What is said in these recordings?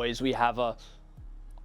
boys, we have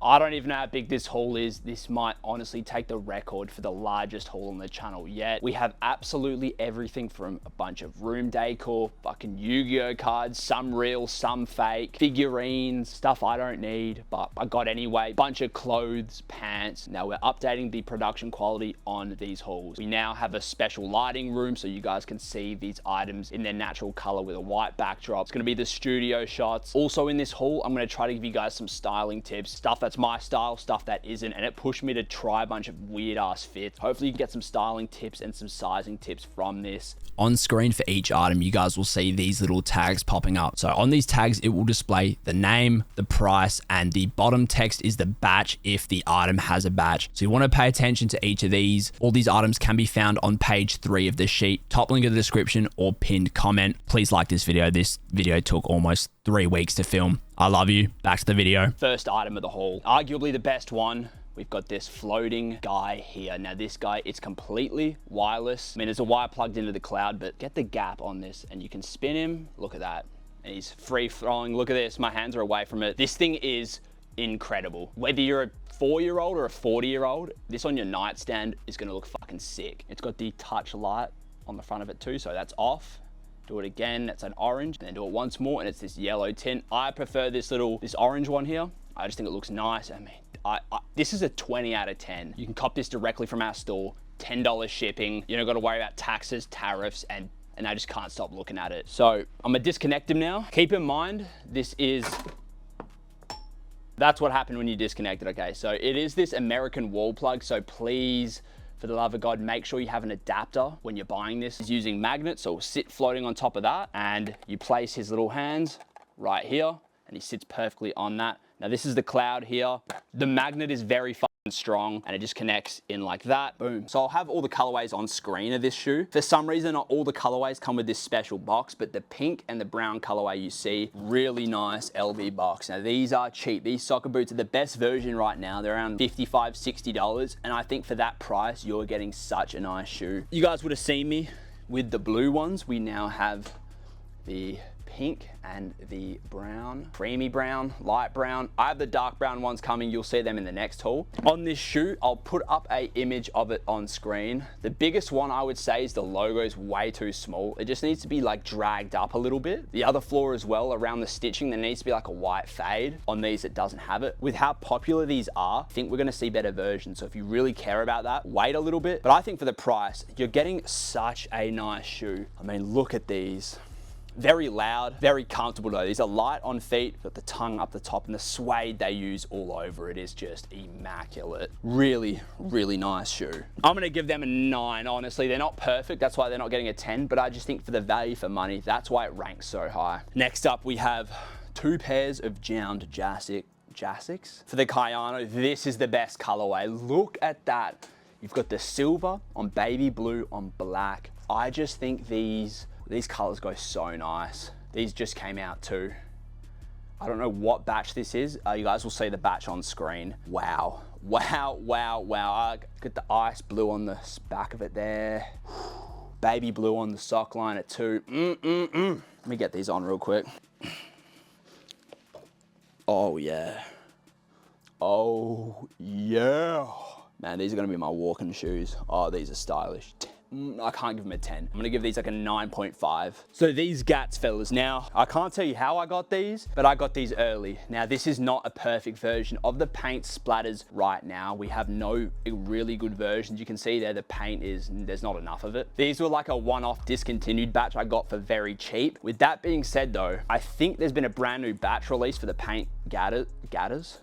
I don't even know how big this haul is. This might honestly take the record for the largest haul on the channel yet. We have absolutely everything from a bunch of room decor, fucking Yu-Gi-Oh cards, some real, some fake, figurines, stuff I don't need, but I got anyway, bunch of clothes, pants. Now we're updating the production quality on these hauls. We now have a special lighting room so you guys can see these items in their natural color with a white backdrop. It's gonna be the studio shots. Also in this haul, I'm gonna try to give you guys some styling tips, stuff that's my style, stuff that isn't, and it pushed me to try a bunch of weird ass fits. Hopefully you can get some styling tips and some sizing tips from this. On screen for each item, you guys will see these little tags popping up. So on these tags, it will display the name, the price, and the bottom text is the batch if the item has a batch. So you want to pay attention to each of these. All these items can be found on page 3 of the sheet, top link in the description or pinned comment. Please like this video. This video took almost 3 weeks to film. I love you. Back to the video. First item of the haul, arguably the best one. We've got this floating guy here. Now this guy, it's completely wireless. I mean, there's a wire plugged into the cloud, but get the gap on this and you can spin him. Look at that. And he's free throwing. Look at this. My hands are away from it. This thing is incredible. Whether you're a 4-year-old or a 40-year-old, this on your nightstand is gonna look fucking sick. It's got the touch light on the front of it too, so that's off. Do it again, that's an orange, and then do it once more, and it's this yellow tint. I prefer this orange one here. I just think it looks nice. I mean, this is a 20 out of 10. You can cop this directly from our store, $10 shipping. You don't gotta worry about taxes, tariffs, and I just can't stop looking at it. So I'm gonna disconnect him now. Keep in mind, that's what happened when you disconnect it, okay? So it is this American wall plug, so please, for the love of God, make sure you have an adapter when you're buying this. He's using magnets, so it'll sit floating on top of that, and you place his little hands right here, and he sits perfectly on that. Now this is the cloud here. The magnet is very fucking strong, and it just connects in like that, boom. So I'll have all the colorways on screen of this shoe. For some reason, not all the colorways come with this special box, but the pink and the brown colorway you see, really nice LV box. Now these are cheap. These soccer boots are the best version right now. They're around $55, $60, and I think for that price, you're getting such a nice shoe. You guys would have seen me with the blue ones. We now have the pink and the brown, creamy brown, light brown. I have the dark brown ones coming. You'll see them in the next haul. On this shoe, I'll put up a image of it on screen. The biggest one I would say is the logo is way too small. It just needs to be like dragged up a little bit. The other floor as well, around the stitching, there needs to be like a white fade. On these, it doesn't have it. With how popular these are, I think we're gonna see better versions. So if you really care about that, wait a little bit. But I think for the price, you're getting such a nice shoe. I mean, look at these. Very loud, very comfortable though. These are light on feet, got the tongue up the top, and the suede they use all over it is just immaculate. Really, really nice shoe. I'm gonna give them a 9, honestly. They're not perfect, that's why they're not getting a 10, but I just think for the value for money, that's why it ranks so high. Next up, we have 2 pairs of Jound Jasics. For the Kayano, this is the best colorway. Look at that. You've got the silver on baby blue on black. I just think these colors go so nice. These just came out too. I don't know what batch this is. You guys will see the batch on screen. Wow, wow, wow, wow. I got the ice blue on the back of it there. Baby blue on the sock liner too. Let me get these on real quick. Oh yeah. Oh yeah. Man, these are gonna be my walking shoes. Oh, these are stylish. I can't give them a 10. I'm gonna give these like a 9.5. So these Gats, fellas. Now, I can't tell you how I got these, but I got these early. Now, this is not a perfect version of the paint splatters right now. We have no really good versions. You can see there, the paint there's not enough of it. These were like a one-off discontinued batch I got for very cheap. With that being said though, I think there's been a brand new batch release for the paint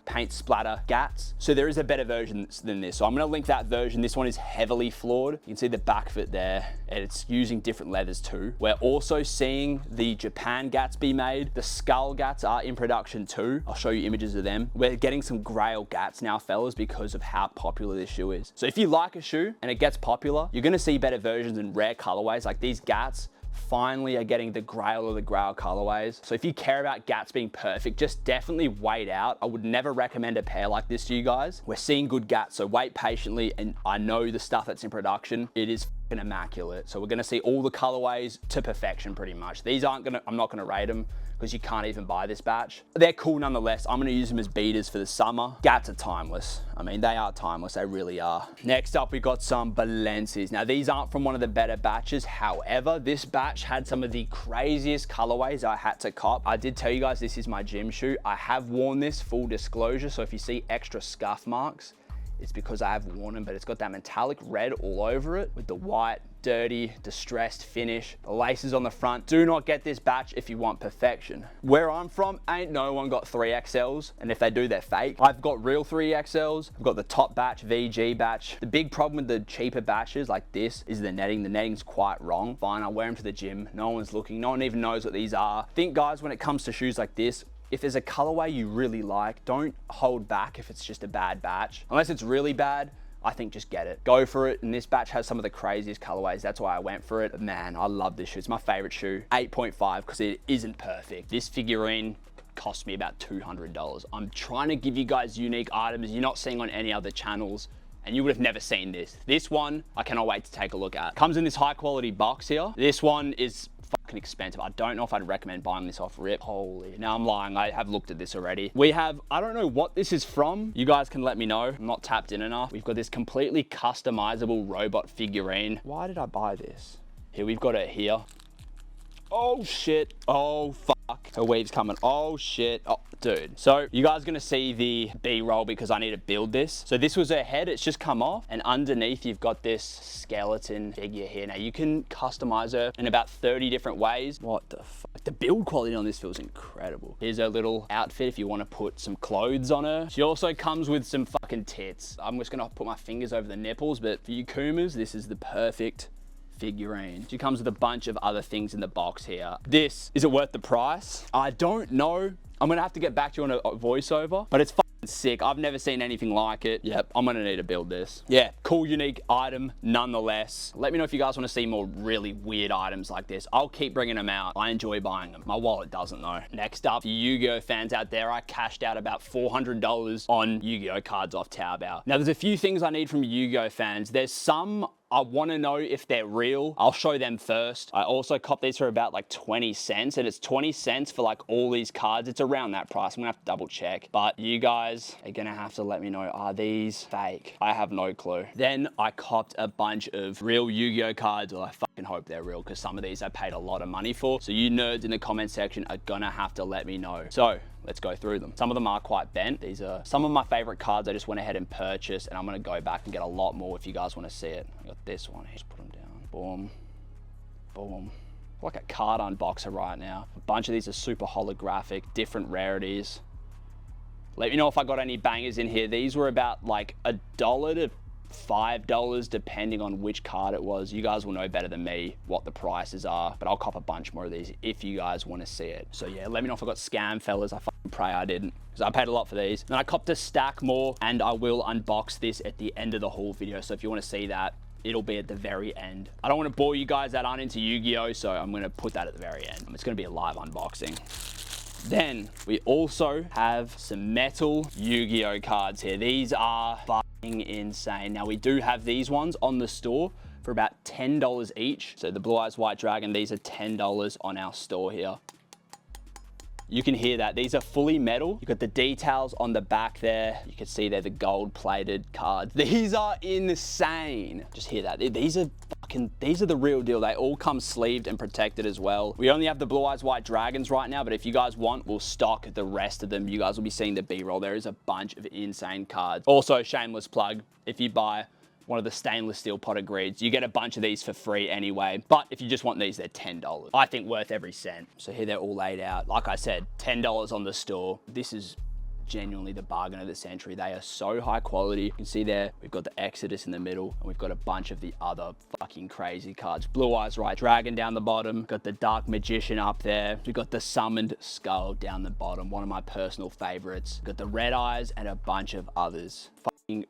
paint splatter Gats. So there is a better version than this. So I'm gonna link that version. This one is heavily flawed. You can see the back of it there, and it's using different leathers too. We're also seeing the Japan Gats be made. The skull Gats are in production too. I'll show you images of them. We're getting some grail Gats now, fellas, because of how popular this shoe is. So if you like a shoe and it gets popular, you're gonna see better versions in rare colorways. Like these Gats finally are getting the grail or the grail colorways. So if you care about Gats being perfect, just definitely wait out. I would never recommend a pair like this to you guys. We're seeing good Gats, so wait patiently, and I know the stuff that's in production, it is immaculate. So we're gonna see all the colorways to perfection pretty much. These aren't gonna, I'm not gonna rate them because you can't even buy this batch. They're cool nonetheless. I'm gonna use them as beaters for the summer. Gats are timeless. I mean, they are timeless, they really are. Next up, we got some Balenci's. Now these aren't from one of the better batches. However, this batch had some of the craziest colorways I had to cop. I did tell you guys this is my gym shoe. I have worn this, full disclosure. So if you see extra scuff marks, it's because I have worn them, but it's got that metallic red all over it with the white, dirty, distressed finish. The laces on the front. Do not get this batch if you want perfection. Where I'm from, ain't no one got 3XLs, and if they do, they're fake. I've got real 3XLs. I've got the top batch, VG batch. The big problem with the cheaper batches like this is the netting. The netting's quite wrong. Fine, I wear them to the gym. No one's looking. No one even knows what these are. I think, guys, when it comes to shoes like this, if there's a colorway you really like, don't hold back if it's just a bad batch. Unless it's really bad, I think just get it. Go for it. And this batch has some of the craziest colorways. That's why I went for it. But man, I love this shoe. It's my favorite shoe. 8.5 because it isn't perfect. This figurine cost me about $200. I'm trying to give you guys unique items you're not seeing on any other channels, and you would have never seen this. This one, I cannot wait to take a look at. Comes in this high quality box here. This one is fucking expensive. I don't know if I'd recommend buying this off rip. Holy, now I'm lying. I have looked at this already. We have, I don't know what this is from. You guys can let me know. I'm not tapped in enough. We've got this completely customizable robot figurine. Why did I buy this? Here, we've got it here. Oh shit. Oh fuck. Her weave's coming. Oh shit. Oh dude. So you guys are gonna see the B-roll because I need to build this. So this was her head. It's just come off, and underneath you've got this skeleton figure here. Now you can customize her in about 30 different ways. What the fuck? The build quality on this feels incredible. Here's her little outfit if you want to put some clothes on her. She also comes with some fucking tits. I'm just gonna put my fingers over the nipples, but for you Kumas, this is the perfect figurine. She comes with a bunch of other things in the box here. This, is it worth the price? I don't know. I'm gonna have to get back to you on a voiceover, but it's fucking sick. I've never seen anything like it. Yep, I'm gonna need to build this. Yeah, cool, unique item nonetheless. Let me know if you guys wanna see more really weird items like this. I'll keep bringing them out. I enjoy buying them. My wallet doesn't though. Next up, you Yu-Gi-Oh fans out there, I cashed out about $400 on Yu-Gi-Oh cards off Taobao. Now there's a few things I need from Yu-Gi-Oh fans. There's some I want to know if they're real. I'll show them first. I also copped these for about like 20 cents, and it's 20 cents for like all these cards. It's around that price. I'm gonna have to double check, but you guys are gonna have to let me know, are these fake? I have no clue. Then I copped a bunch of real Yu-Gi-Oh cards. Well, I fucking hope they're real because some of these I paid a lot of money for. So you nerds in the comment section are gonna have to let me know. So let's go through them. Some of them are quite bent. These are some of my favorite cards I just went ahead and purchased, and I'm gonna go back and get a lot more if you guys wanna see it. I got this one, just put them down. Boom, boom. Like a card unboxer right now. A bunch of these are super holographic, different rarities. Let me know if I got any bangers in here. These were about like $1 to $5 depending on which card it was. You guys will know better than me what the prices are, but I'll cop a bunch more of these if you guys want to see it. So yeah, let me know if I got scam, fellas. I fucking pray I didn't, because I paid a lot for these. Then I copped a stack more, and I will unbox this at the end of the haul video. So if you want to see that, it'll be at the very end. I don't want to bore you guys that aren't into Yu-Gi-Oh, so I'm going to put that at the very end. It's going to be a live unboxing. Then we also have some metal Yu-Gi-Oh cards here. These are fucking insane. Now we do have these ones on the store for about $10 each. So the Blue Eyes White Dragon, these are $10 on our store here. You can hear that. These are fully metal. You've got the details on the back there. You can see they're the gold plated cards. These are insane. Just hear that. These are the real deal. They all come sleeved and protected as well. We only have the Blue Eyes White Dragons right now, but if you guys want, we'll stock the rest of them. You guys will be seeing the B-roll. There is a bunch of insane cards. Also, shameless plug, if you buy one of the stainless steel potted greeds, you get a bunch of these for free anyway. But if you just want these, they're $10. I think worth every cent. So here they're all laid out. Like I said, $10 on the store. This is genuinely the bargain of the century. They are so high quality. You can see there, we've got the Exodus in the middle, and we've got a bunch of the other fucking crazy cards. Blue Eyes White Dragon down the bottom. Got the Dark Magician up there. We've got the Summoned Skull down the bottom, one of my personal favorites. Got the Red Eyes and a bunch of others.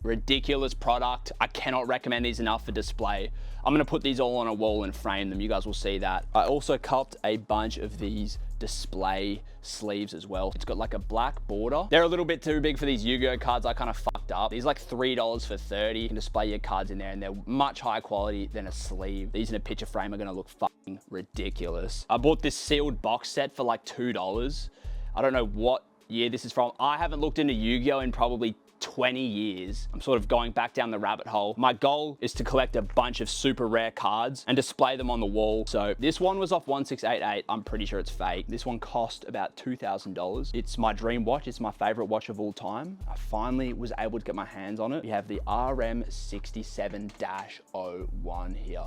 Ridiculous product. I cannot recommend these enough for display. I'm gonna put these all on a wall and frame them. You guys will see that. I also copped a bunch of these display sleeves as well. It's got like a black border. They're a little bit too big for these Yu-Gi-Oh cards. I kind of fucked up. These are like $3 for 30. You can display your cards in there, and they're much higher quality than a sleeve. These in a picture frame are gonna look fucking ridiculous. I bought this sealed box set for like $2. I don't know what year this is from. I haven't looked into Yu-Gi-Oh in probably 20 years. I'm sort of going back down the rabbit hole. My goal is to collect a bunch of super rare cards and display them on the wall. So this one was off 1688. I'm pretty sure it's fake. This one cost about $2,000. It's my dream watch. It's my favorite watch of all time. I finally was able to get my hands on it. We have the RM67-01 here.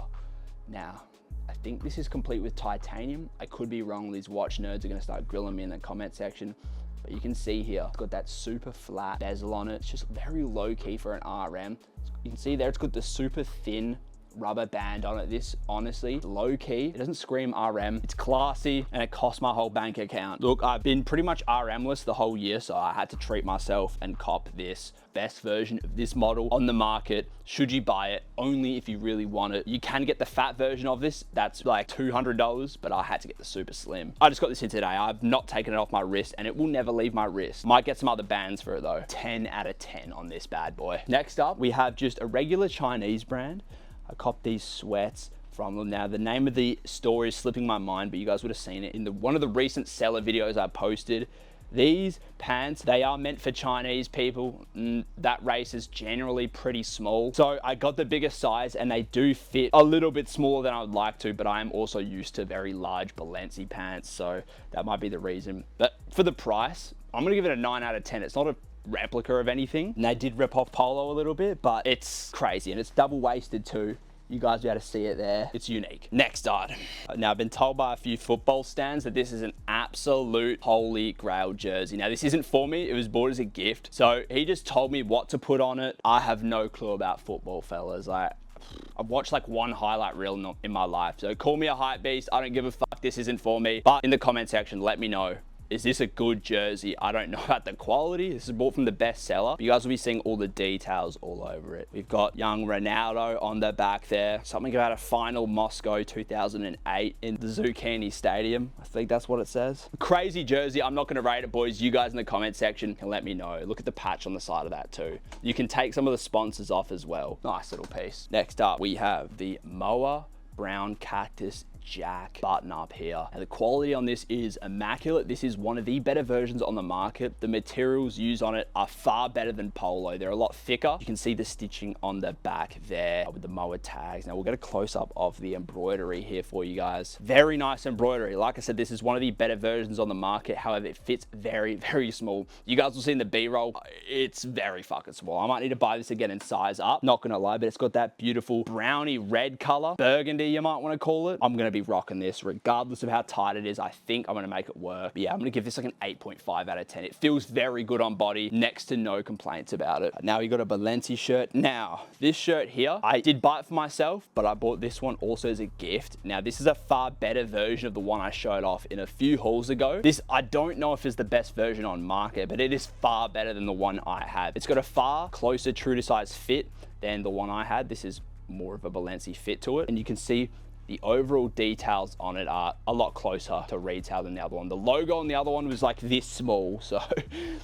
Now, I think this is complete with titanium. I could be wrong. These watch nerds are gonna start grilling me in the comment section. But you can see here, it's got that super flat bezel on it. It's just very low key for an RM. You can see there, it's got the super thin rubber band on it. This, honestly, low key. It doesn't scream RM. It's classy, and it cost my whole bank account. Look, I've been pretty much RM-less the whole year, so I had to treat myself and cop this best version of this model on the market. Should you buy it? Only if you really want it. You can get the fat version of this. That's like $200, but I had to get the super slim. I just got this in today. I've not taken it off my wrist, and it will never leave my wrist. Might get some other bands for it though. 10 out of 10 on this bad boy. Next up, we have just a regular Chinese brand. I copped these sweats from them. Now, the name of the store is slipping my mind, but you guys would have seen it in one of the recent seller videos I posted. These pants, they are meant for Chinese people. That race is generally pretty small. So I got the biggest size, and they do fit a little bit smaller than I would like to, but I am also used to very large Balenci pants, so that might be the reason. But for the price, I'm gonna give it a 9 out of 10. It's not a replica of anything, and they did rip off Polo a little bit, but it's crazy, and it's double waisted too. You guys will be able to see it there. It's unique. Next item. Now, I've been told by a few football stands that this is an absolute holy grail jersey. Now, this isn't for me. It was bought as a gift. So he just told me what to put on it. I have no clue about football, fellas. I've watched like one highlight reel in my life. So call me a hype beast. I don't give a fuck. This isn't for me. But in the comment section, let me know. Is this a good jersey? I don't know about the quality. This is bought from the bestseller. You guys will be seeing all the details all over it. We've got young Ronaldo on the back there. Something about a final Moscow 2008 in the Zucchini Stadium. I think that's what it says. Crazy jersey. I'm not going to rate it, boys. You guys in the comment section can let me know. Look at the patch on the side of that too. You can take some of the sponsors off as well. Nice little piece. Next up, we have the Moa Brown Cactus Jack button up here, and the quality on this is immaculate. This is one of the better versions on the market. The materials used on it are far better than Polo. They're a lot thicker. You can see the stitching on the back there with the Moa tags. Now we'll get a close-up of the embroidery here for you guys. Very nice embroidery. Like I said, this is one of the better versions on the market. However, it fits very, very small. You guys will see in the B-roll, it's very fucking small. I might need to buy this again in size up. Not gonna lie, but it's got that beautiful brownie red color, burgundy you might want to call it. I'm gonna be rocking this regardless of how tight it is. I think I'm gonna make it work. But yeah, I'm gonna give this like an 8.5 out of 10. It feels very good on body. Next to no complaints about it. Now we got a Balenci shirt. Now, this shirt here, I did buy it for myself, but I bought this one also as a gift. Now, this is a far better version of the one I showed off in a few hauls ago. This, I don't know if it's the best version on market, but it is far better than the one I have. It's got a far closer true to size fit than the one I had. This is more of a Balenci fit to it, and you can see the overall details on it are a lot closer to retail than the other one. The logo on the other one was like this small, so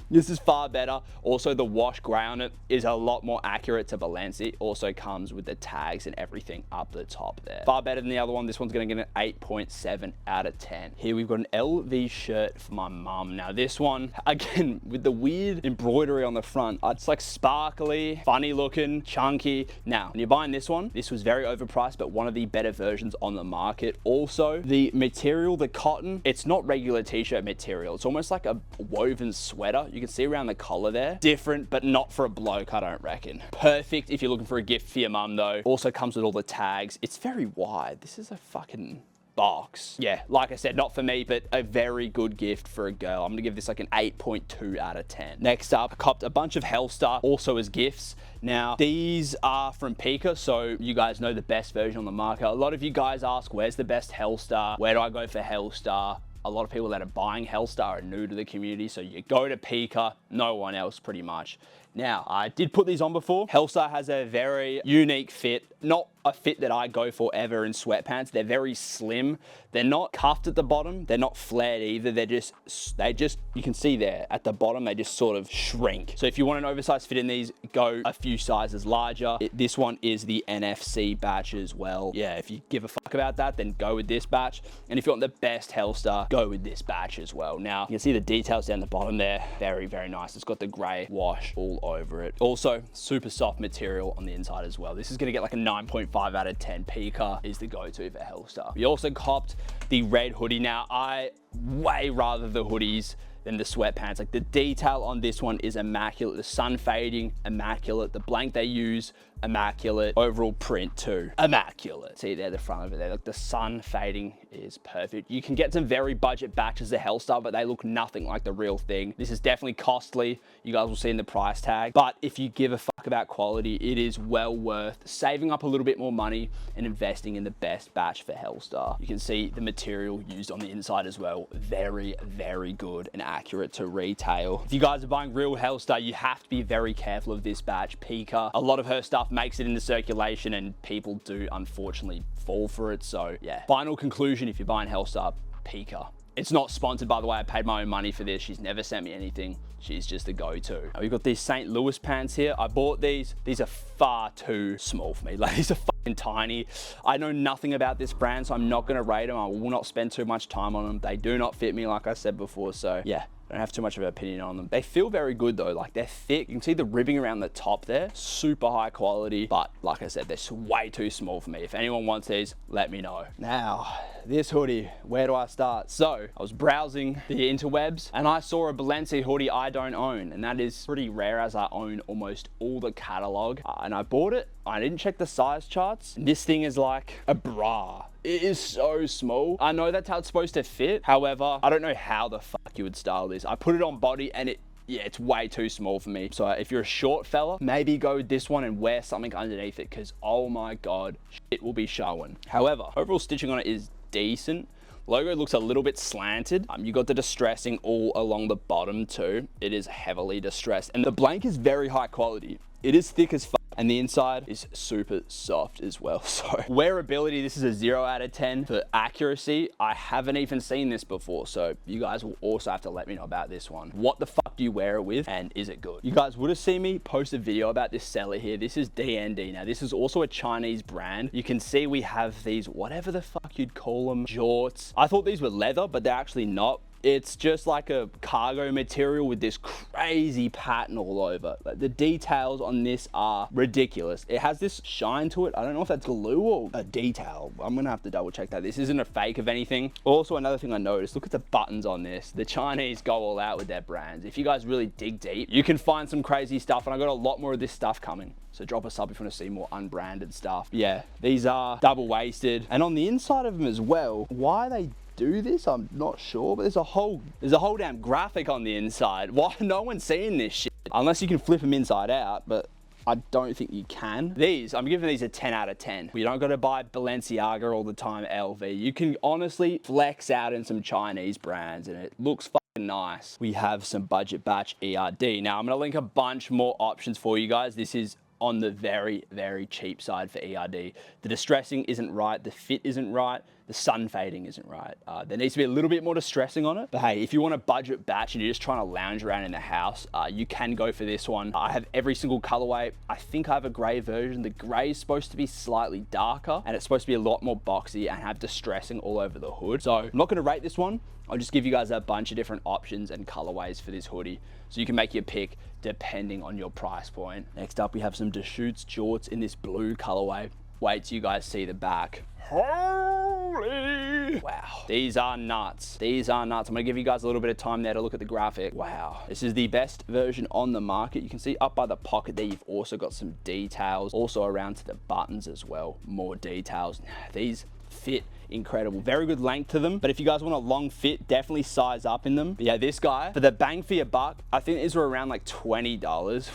this is far better. Also, the wash gray on it is a lot more accurate to Balenci. Also comes with the tags and everything up the top there. Far better than the other one. This one's gonna get an 8.7 out of 10. Here we've got an LV shirt for my mum. Now this one, again, with the weird embroidery on the front, it's like sparkly, funny looking, chunky. Now, when you're buying this one, this was very overpriced, but one of the better versions on the market. Also, the material, the cotton, it's not regular t-shirt material. It's almost like a woven sweater. You can see around the collar there. Different, but not for a bloke, I don't reckon. Perfect if you're looking for a gift for your mum though. Also comes with all the tags. It's very wide. This is a fucking box. Yeah, like I said, not for me, but a very good gift for a girl. I'm gonna give this like an 8.2 out of 10. Next up, I copped a bunch of Hellstar also as gifts. Now, these are from Pika, so you guys know the best version on the market. A lot of you guys ask, where's the best Hellstar? Where do I go for Hellstar? A lot of people that are buying Hellstar are new to the community, so you go to Pika, no one else pretty much. Now, I did put these on before. Hellstar has a very unique fit, not a fit that I go for ever in sweatpants. They're very slim. They're not cuffed at the bottom. They're not flared either. They just, you can see there at the bottom, they just sort of shrink. So if you want an oversized fit in these, go a few sizes larger. This one is the NFC batch as well. Yeah, if you give a fuck about that, then go with this batch. And if you want the best Hellstar, go with this batch as well. Now, you can see the details down the bottom there. Very, very nice. It's got the gray wash all over it. Also, super soft material on the inside as well. This is gonna get like a 9.5 out of 10. Pika is the go-to for Hellstar. We also copped the red hoodie. Now, I way rather the hoodies than the sweatpants. Like, the detail on this one is immaculate. The sun fading, immaculate. The blank they use, immaculate. Overall print too, immaculate. See there, the front of it there. Like, the sun fading is perfect. You can get some very budget batches of Hellstar, but they look nothing like the real thing. This is definitely costly. You guys will see in the price tag. But if you give a fuck about quality, it is well worth saving up a little bit more money and investing in the best batch for Hellstar. You can see the material used on the inside as well. Very, very good and accurate to retail. If you guys are buying real Hellstar, you have to be very careful of this batch. Pika, a lot of her stuff makes it into circulation and people do unfortunately fall for it. So yeah, final conclusion, if you're buying Hellstar, Pika. It's not sponsored, by the way. I paid my own money for this. She's never sent me anything. She's just a go-to. We've got these St. Louis pants here. I bought these. These are far too small for me. Like, these are fucking tiny. I know nothing about this brand, so I'm not gonna rate them. I will not spend too much time on them. They do not fit me, like I said before. So yeah, I don't have too much of an opinion on them. They feel very good though. Like, they're thick. You can see the ribbing around the top there. Super high quality, but like I said, they're way too small for me. If anyone wants these, let me know. Now, this hoodie, where do I start? So I was browsing the interwebs and I saw a Balenciaga hoodie I don't own, and that is pretty rare as I own almost all the catalog. And I bought it. I didn't check the size charts. This thing is like a bra. It is so small. I know that's how it's supposed to fit. However, I don't know how the fuck you would style this. I put it on body and yeah, it's way too small for me. So if you're a short fella, maybe go with this one and wear something underneath it, because oh my God, shit will be showing. However, overall stitching on it is decent. Logo looks a little bit slanted. You got the distressing all along the bottom too. It is heavily distressed. And the blank is very high quality. It is thick as fuck. And the inside is super soft as well. So wearability, this is a 0 out of 10. For accuracy, I haven't even seen this before. So you guys will also have to let me know about this one. What the fuck do you wear it with, and is it good? You guys would have seen me post a video about this seller here. This is DND. Now, this is also a Chinese brand. You can see we have these, whatever the fuck you'd call them, jorts. I thought these were leather, but they're actually not. It's just like a cargo material with this crazy pattern all over. Like, the details on this are ridiculous. It has this shine to it. I don't know if that's glue or a detail. I'm gonna have to double check that. This isn't a fake of anything. Also, another thing I noticed, look at the buttons on this. The Chinese go all out with their brands. If you guys really dig deep, you can find some crazy stuff, and I got a lot more of this stuff coming. So drop a sub if you want to see more unbranded stuff. Yeah, these are double-waisted. And on the inside of them as well, why they do this, I'm not sure, but there's a whole damn graphic on the inside. Why no one's seeing this shit? Unless you can flip them inside out, but I don't think you can. These, I'm giving these a 10 out of 10. You don't got to buy Balenciaga all the time, LV. You can honestly flex out in some Chinese brands and it looks fucking nice. We have some budget batch ERD. Now, I'm going to link a bunch more options for you guys. This is on the very, very cheap side for ERD. The distressing isn't right. The fit isn't right. The sun fading isn't right. There needs to be a little bit more distressing on it. But hey, if you want a budget batch and you're just trying to lounge around in the house, you can go for this one. I have every single colorway. I think I have a gray version. The gray is supposed to be slightly darker and it's supposed to be a lot more boxy and have distressing all over the hood. So I'm not gonna rate this one. I'll just give you guys a bunch of different options and colorways for this hoodie, so you can make your pick depending on your price point. Next up, we have some Deschutes jorts in this blue colorway. Wait till you guys see the back. Holy! Wow. These are nuts. These are nuts. I'm gonna give you guys a little bit of time there to look at the graphic. Wow. This is the best version on the market. You can see up by the pocket there, you've also got some details. Also around to the buttons as well. More details. These fit incredible. Very good length to them, but if you guys want a long fit, definitely size up in them. But yeah, this guy, for the bang for your buck, I think these were around like $20.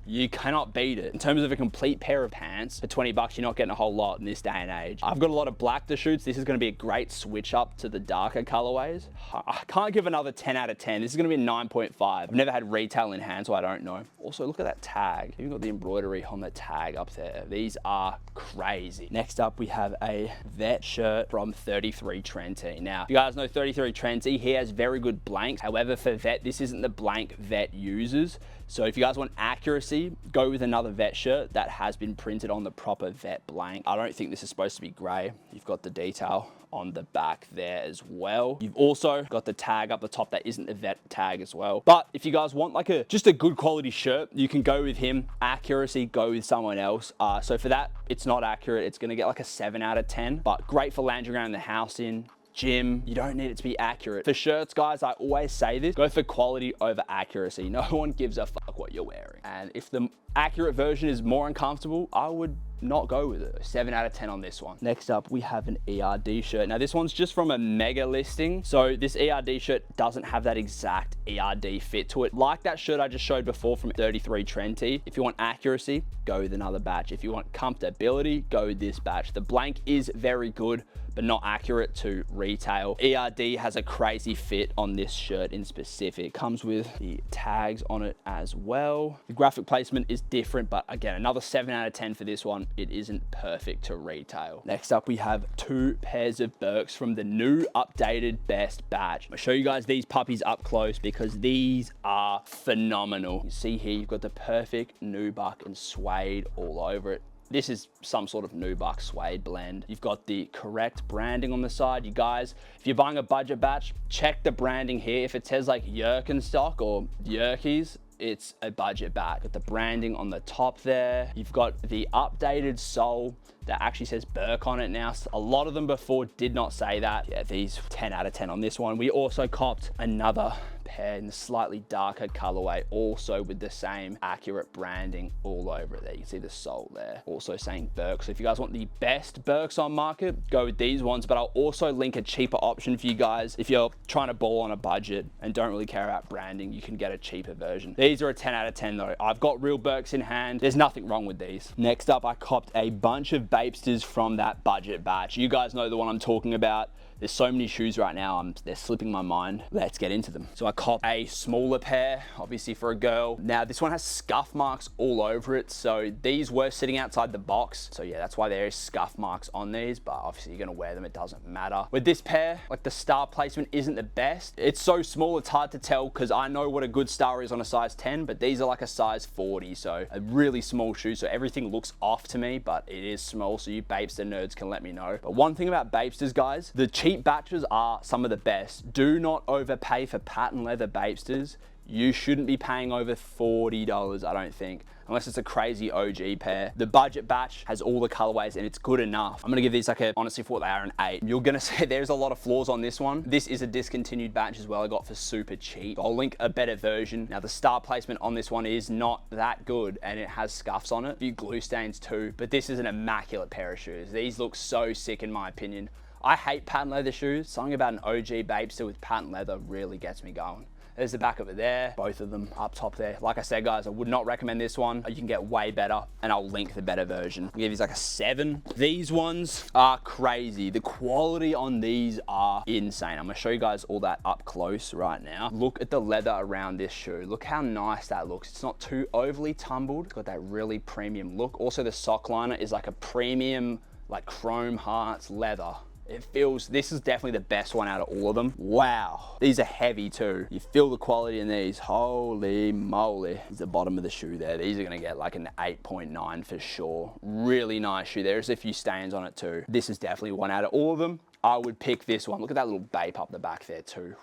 You cannot beat it. In terms of a complete pair of pants, for 20 bucks, you're not getting a whole lot in this day and age. I've got a lot of black Deschutes. This is gonna be a great switch up to the darker colorways. I can't give another 10 out of 10. This is gonna be a 9.5. I've never had retail in hand, so I don't know. Also, look at that tag. Even got the embroidery on the tag up there. These are crazy. Next up, we have a vet shirt from 33 Trenti. Now, if you guys know 33 Trenti, he has very good blanks. However, for vet, this isn't the blank vet uses. So if you guys want accuracy, go with another vet shirt that has been printed on the proper vet blank. I don't think this is supposed to be gray. You've got the detail on the back there as well. You've also got the tag up the top that isn't the vet tag as well. But if you guys want like just a good quality shirt, you can go with him. Accuracy, go with someone else. So for that, it's not accurate. It's gonna get like a 7 out of 10, but great for lounging around the house in. Gym, you don't need it to be accurate. For shirts, guys, I always say this, go for quality over accuracy. No one gives a fuck what you're wearing. And if the accurate version is more uncomfortable, I would not go with it. 7 out of 10 on this one. Next up, we have an ERD shirt. Now this one's just from a mega listing. So this ERD shirt doesn't have that exact ERD fit to it. Like that shirt I just showed before from 33 Trenti. If you want accuracy, go with another batch. If you want comfortability, go with this batch. The blank is very good, but not accurate to retail. ERD has a crazy fit on this shirt in specific. Comes with the tags on it as well. The graphic placement is different, but again, another 7 out of 10 for this one. It isn't perfect to retail. Next up, we have 2 pairs of Birks from the new updated best batch. I'll show you guys these puppies up close because these are phenomenal. You see here, you've got the perfect nubuck and suede all over it. This is some sort of nubuck suede blend. You've got the correct branding on the side. You guys, if you're buying a budget batch, check the branding here. If it says like Yerkenstock or Yerkies, it's a budget batch. Got the branding on the top there. You've got the updated sole that actually says Birk on it now. A lot of them before did not say that. Yeah, these 10 out of 10 on this one. We also copped another pair in the slightly darker colorway, also with the same accurate branding all over it there. You can see the sole there, also saying Birk. So if you guys want the best Birks on market, go with these ones, but I'll also link a cheaper option for you guys. If you're trying to ball on a budget and don't really care about branding, you can get a cheaper version. These are a 10 out of 10 though. I've got real Birks in hand. There's nothing wrong with these. Next up, I copped a bunch of Bapesters from that budget batch. You guys know the one I'm talking about. There's so many shoes right now, they're slipping my mind. Let's get into them. So I copped a smaller pair, obviously for a girl. Now this one has scuff marks all over it. So these were sitting outside the box. So yeah, that's why there is scuff marks on these, but obviously you're gonna wear them, it doesn't matter. With this pair, like the star placement isn't the best. It's so small, it's hard to tell because I know what a good star is on a size 10, but these are like a size 40. So a really small shoe. So everything looks off to me, but it is small. So you Bapester nerds can let me know. But one thing about Bapesters, guys, the cheap batches are some of the best. Do not overpay for patent leather Bapesters. You shouldn't be paying over $40, I don't think, unless it's a crazy OG pair. The budget batch has all the colorways and it's good enough. I'm gonna give these like a, honestly for what they are, an 8. You're gonna say there's a lot of flaws on this one. This is a discontinued batch as well. I got for super cheap. I'll link a better version. Now the star placement on this one is not that good and it has scuffs on it. A few glue stains too, but this is an immaculate pair of shoes. These look so sick in my opinion. I hate patent leather shoes. Something about an OG Bapester with patent leather really gets me going. There's the back of it there, both of them up top there. Like I said, guys, I would not recommend this one. You can get way better, and I'll link the better version. I'll give you like a 7. These ones are crazy. The quality on these are insane. I'm gonna show you guys all that up close right now. Look at the leather around this shoe. Look how nice that looks. It's not too overly tumbled. It's got that really premium look. Also, the sock liner is like a premium, like chrome hearts leather. It feels, this is definitely the best one out of all of them. Wow, these are heavy too. You feel the quality in these, holy moly. There's the bottom of the shoe there. These are gonna get like an 8.9 for sure. Really nice shoe. There's a few stains on it too. This is definitely one out of all of them. I would pick this one. Look at that little bape up the back there too.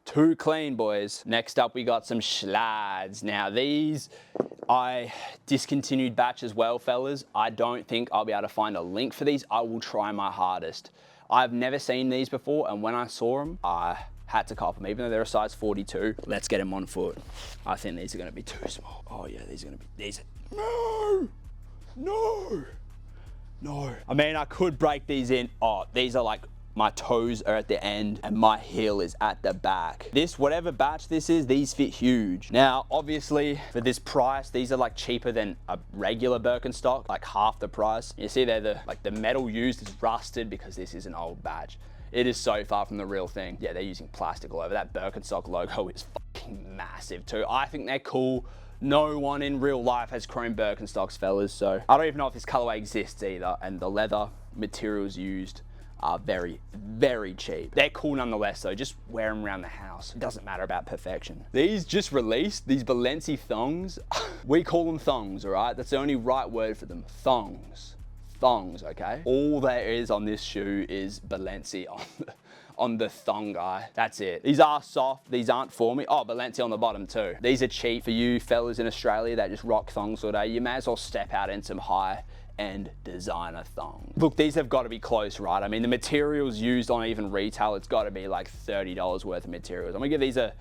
Too clean, boys. Next up, we got some Schlads. Now these, I discontinued batch as well, fellas. I don't think I'll be able to find a link for these. I will try my hardest. I've never seen these before, and when I saw them, I had to cop them, even though they're a size 42. Let's get them on foot. I think these are gonna be too small. Oh yeah, these are gonna be, these, no, no, no. I mean, I could break these in. Oh, these are like, my toes are at the end and my heel is at the back. This, whatever batch this is, these fit huge. Now, obviously for this price, these are like cheaper than a regular Birkenstock, like half the price. You see there, the metal used is rusted because this is an old batch. It is so far from the real thing. Yeah, they're using plastic all over. That Birkenstock logo is fucking fucking massive too. I think they're cool. No one in real life has chrome Birkenstocks, fellas, so I don't even know if this colorway exists either, and the leather materials used are very, very cheap. They're cool nonetheless, though. Just wear them around the house. It doesn't matter about perfection. These just released, these Balenci thongs. We call them thongs, all right? That's the only right word for them, thongs. Thongs, okay? All there is on this shoe is Balenci on the thong guy. That's it. These are soft. These aren't for me. Oh, Balenci on the bottom too. These are cheap for you fellas in Australia that just rock thongs all day. You may as well step out in some high-end designer thongs. Look, these have got to be close, right? I mean, the materials used on even retail, it's got to be like $30 worth of materials. I'm gonna give these a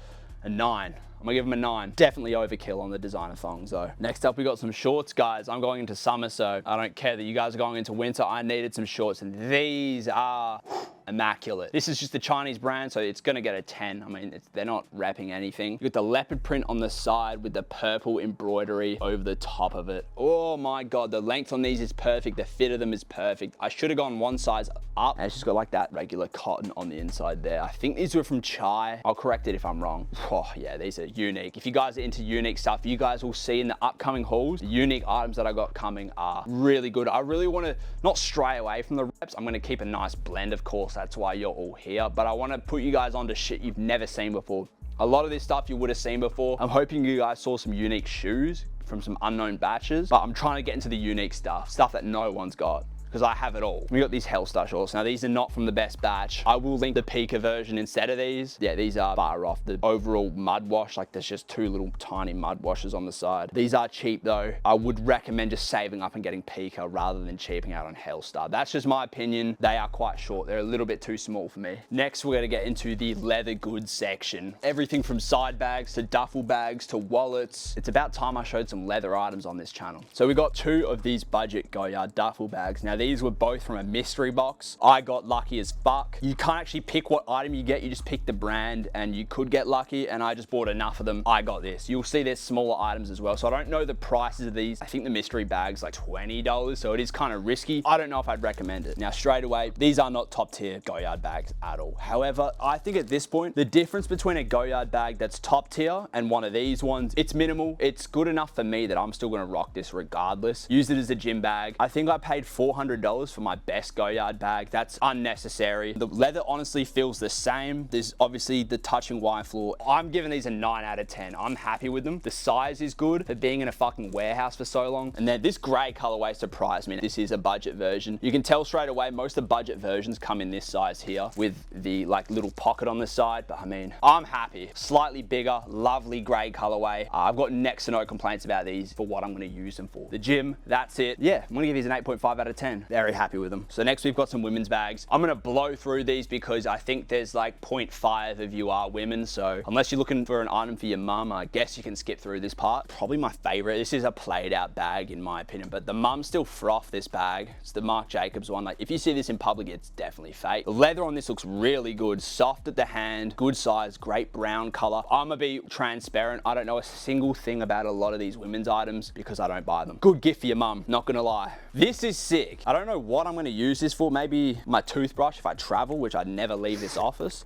9. I'm gonna give them a 9. Definitely overkill on the designer thongs though. Next up, we got some shorts, guys. I'm going into summer, so I don't care that you guys are going into winter. I needed some shorts, and these are immaculate. This is just a Chinese brand, so it's gonna get a 10. I mean, they're not wrapping anything. You got the leopard print on the side with the purple embroidery over the top of it. Oh my God, the length on these is perfect. The fit of them is perfect. I should have gone one size up, and it's just got like that regular cotton on the inside there. I think these were from Chai. I'll correct it if I'm wrong. Oh yeah, these are unique. If you guys are into unique stuff, you guys will see in the upcoming hauls, the unique items that I got coming are really good. I really want to not stray away from the reps. I'm going to keep a nice blend, of course. That's why you're all here. But I want to put you guys onto shit you've never seen before. A lot of this stuff you would have seen before. I'm hoping you guys saw some unique shoes from some unknown batches, but I'm trying to get into the unique stuff that no one's got, because I have it all. We got these Hellstar shorts. Now, these are not from the best batch. I will link the Pika version instead of these. Yeah, these are far off. The overall mud wash, like there's just 2 little tiny mud washes on the side. These are cheap though. I would recommend just saving up and getting Pika rather than cheaping out on Hellstar. That's just my opinion. They are quite short. They're a little bit too small for me. Next, we're gonna get into the leather goods section. Everything from side bags to duffel bags to wallets. It's about time I showed some leather items on this channel. So we got 2 of these budget Goyard duffel bags. Now, these were both from a mystery box. I got lucky as fuck. You can't actually pick what item you get. You just pick the brand, and you could get lucky, and I just bought enough of them. I got this. You'll see there's smaller items as well. So I don't know the prices of these. I think the mystery bag's like $20, so it is kind of risky. I don't know if I'd recommend it. Now, straight away, these are not top tier Goyard bags at all. However, I think at this point, the difference between a Goyard bag that's top tier and one of these ones, it's minimal. It's good enough for me that I'm still gonna rock this regardless. Use it as a gym bag. I think I paid $400 for my best Goyard bag. That's unnecessary. The leather honestly feels the same. There's obviously the touching wire floor. I'm giving these a 9 out of 10. I'm happy with them. The size is good for being in a fucking warehouse for so long. And then this gray colorway surprised me. This is a budget version. You can tell straight away most of the budget versions come in this size here with the like little pocket on the side. But I mean, I'm happy. Slightly bigger, lovely gray colorway. I've got next to no complaints about these for what I'm going to use them for. The gym, that's it. Yeah, I'm going to give these an 8.5 out of 10. Very happy with them. So next we've got some women's bags. I'm gonna blow through these because I think there's like 0.5 of you are women. So unless you're looking for an item for your mum, I guess you can skip through this part. Probably my favorite. This is a played out bag in my opinion, but the mum still froth this bag. It's the Marc Jacobs one. Like if you see this in public, it's definitely fake. The leather on this looks really good. Soft at the hand, good size, great brown color. I'm gonna be transparent. I don't know a single thing about a lot of these women's items because I don't buy them. Good gift for your mum, not gonna lie. This is sick. I don't know what I'm gonna use this for. Maybe my toothbrush if I travel, which I'd never leave this office.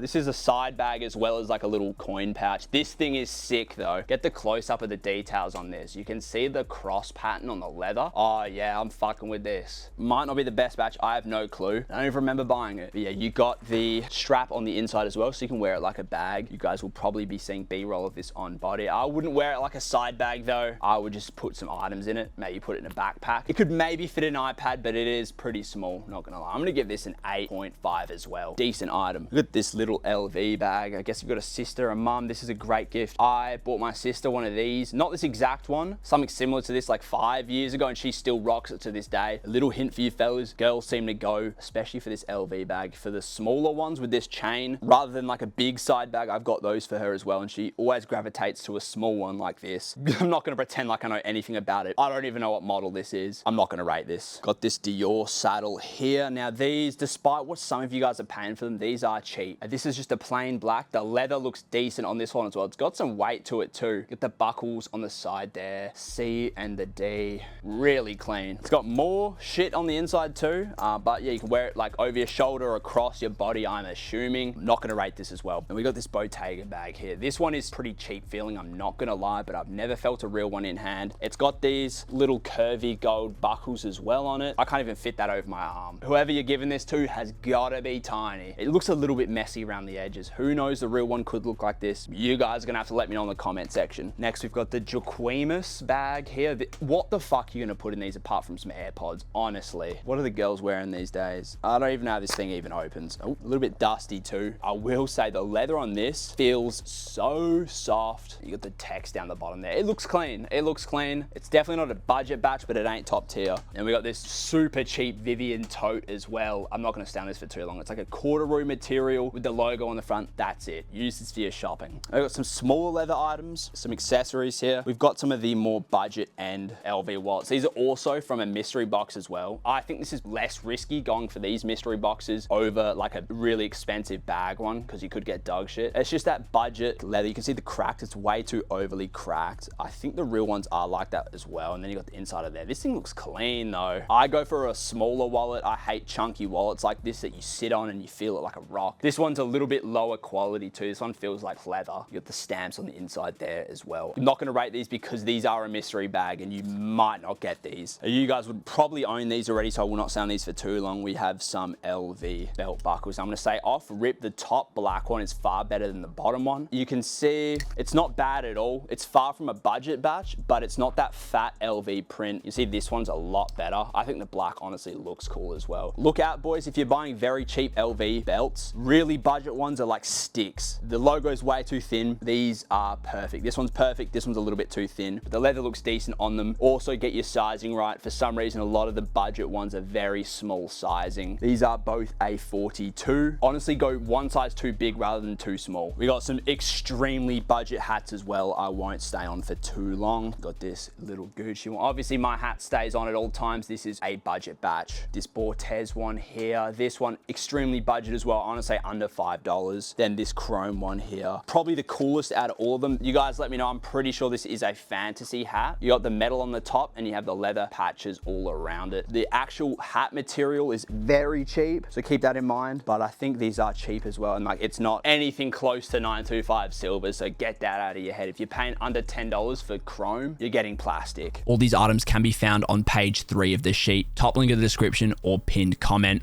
This is a side bag as well as like a little coin pouch. This thing is sick though. Get the close up of the details on this. You can see the cross pattern on the leather. Oh yeah, I'm fucking with this. Might not be the best batch. I have no clue. I don't even remember buying it. But yeah, you got the strap on the inside as well, so you can wear it like a bag. You guys will probably be seeing B-roll of this on body. I wouldn't wear it like a side bag though. I would just put some items in it. Maybe put it in a backpack. It could maybe fit an iPad, but it is pretty small, not gonna lie. I'm gonna give this an 8.5 as well. Decent item. Look at this little LV bag. I guess you've got a sister, a mum. This is a great gift. I bought my sister one of these, not this exact one, something similar to this like 5 years ago, and she still rocks it to this day. A little hint for you fellas, girls seem to go, especially for this LV bag, for the smaller ones with this chain, rather than like a big side bag. I've got those for her as well, and she always gravitates to a small one like this. I'm not gonna pretend like I know anything about it. I don't even know what model this is. I'm not gonna rate this. this. Got this Dior saddle here. Now these, despite what some of you guys are paying for them, these are cheap. This is just a plain black. The leather looks decent on this one as well. It's got some weight to it too. Get the buckles on the side there. C and the D, really clean. It's got more shit on the inside too, but yeah, you can wear it like over your shoulder or across your body, I'm assuming. I'm not gonna rate this as well. And we got this Bottega bag here. This one is pretty cheap feeling, I'm not gonna lie, but I've never felt a real one in hand. It's got these little curvy gold buckles as well on it. I can't even fit that over my arm. Whoever you're giving this to has gotta be tiny. It looks a little bit messy around the edges. Who knows, the real one could look like this. You guys are gonna have to let me know in the comment section. Next, we've got the grwm bag here. What the fuck are you gonna put in these apart from some AirPods? Honestly, what are the girls wearing these days? I don't even know how this thing even opens. Oh, a little bit dusty too. I will say the leather on this feels so soft. You got the text down the bottom there. It looks clean. It looks clean. It's definitely not a budget batch, but it ain't top tier. And we got this super cheap Vivian tote as well. I'm not gonna stay on this for too long. It's like a corduroy material with the logo on the front. That's it. Use this for your shopping. I've got some smaller leather items, some accessories here. We've got some of the more budget end LV wallets. These are also from a mystery box as well. I think this is less risky going for these mystery boxes over like a really expensive bag one, because you could get dog shit. It's just that budget leather. You can see the cracked. It's way too overly cracked. I think the real ones are like that as well. And then you got the inside of there. This thing looks clean though. I go for a smaller wallet. I hate chunky wallets like this that you sit on and you feel it like a rock. This one's a little bit lower quality too. This one feels like leather. You got the stamps on the inside there as well. I'm not going to rate these because these are a mystery bag and you might not get these. You guys would probably own these already, so I will not stay on these for too long. We have some LV belt buckles. I'm going to say off rip, the top black one is far better than the bottom one. You can see it's not bad at all. It's far from a budget batch, but it's not that fat LV print. You see this one's a lot better. I think the black honestly looks cool as well. Look out boys, if you're buying very cheap LV belts, really budget ones are like sticks. The logo is way too thin. These are perfect. This one's perfect. This one's a little bit too thin, but the leather looks decent on them. Also get your sizing right. For some reason, a lot of the budget ones are very small sizing. These are both a 42. Honestly, go one size too big rather than too small. We got some extremely budget hats as well. I won't stay on for too long. Got this little Gucci one. Obviously my hat stays on at all times. This is a budget batch. This Bortez one here. This one extremely budget as well. I want to say under $5. Then this chrome one here. Probably the coolest out of all of them. You guys let me know. I'm pretty sure this is a fantasy hat. You got the metal on the top and you have the leather patches all around it. The actual hat material is very cheap, so keep that in mind. But I think these are cheap as well. And like, it's not anything close to 925 silver, so get that out of your head. If you're paying under $10 for chrome, you're getting plastic. All these items can be found on page 3 of the sheet, top link in the description or pinned comment.